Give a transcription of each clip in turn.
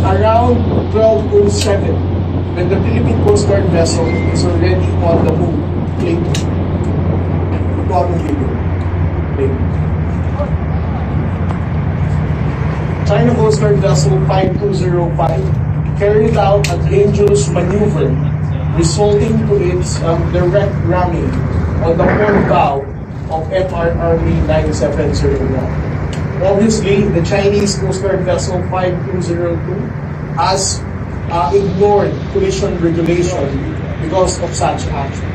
around 12:07 when the Philippine Coast Guard vessel is already on the move. Play. Ito ang video. Play. China Coast Guard vessel 5205 carried out a dangerous maneuver resulting to its direct ramming on the port bow of FRRB 9701. Obviously, the Chinese Coast Guard vessel 5202 has ignored collision regulation because of such action.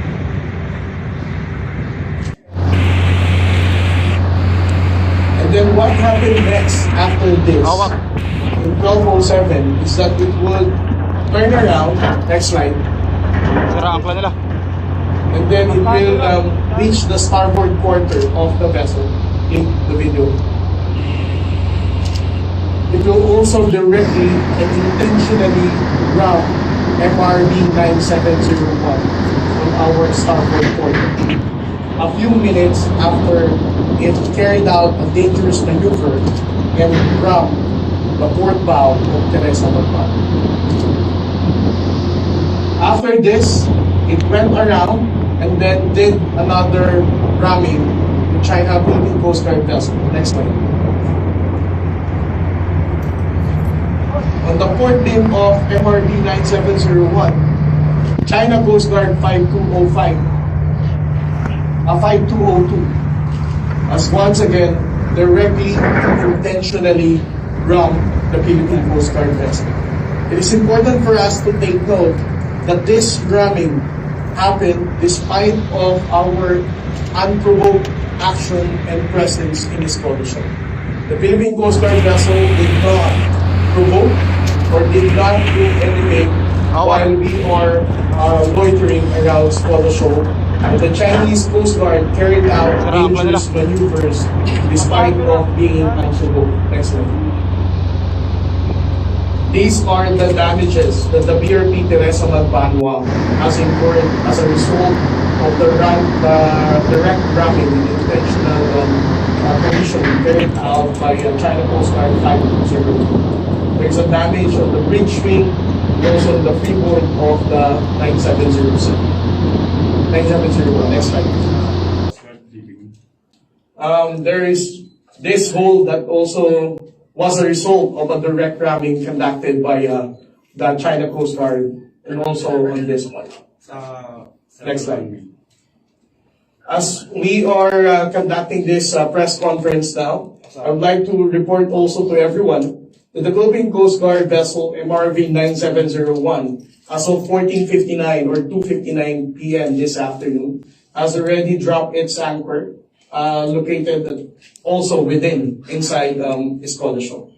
And then what happened next after this in 12:07 is that it would turn around, next slide, and then it will reach the starboard quarter of the vessel in the video. It will also directly and intentionally route FRB 9701 on our starboard quarter. A few minutes after it carried out a dangerous maneuver and rammed the port bow of Teresa Malpan. After this, it went around and then did another ramming to China Philippine Coast Guard vessel. Next slide. On the port beam of FRB 9701, China Coast Guard 5205, 5202, as once again directly and intentionally rammed the Philippine Coast Guard vessel. It is important for us to take note that this ramming happened despite of our unprovoked action and presence in this collision. The Philippine Coast Guard vessel did not provoke or did not do anything while we are loitering around Skolo Shoal. The Chinese Coast Guard carried out dangerous maneuvers despite of being unprovoked. Next slide. These are the damages that the BRP Teresa Malpan has incurred as a result of the direct ramming and intentional collision carried out by China Coast Guard 5202. There's a damage on the bridge wing, also on the freeboard of the 9707. 9701. Next slide. There is this hole that also was a result of a direct ramming conducted by the China Coast Guard, and also on this one. Next slide. As we are conducting this press conference now, I would like to report also to everyone that the Philippine Coast Guard vessel MRV 9701, as of 14:59 or 2:59 p.m. this afternoon, has already dropped its anchor, located also inside Skolo Shoal.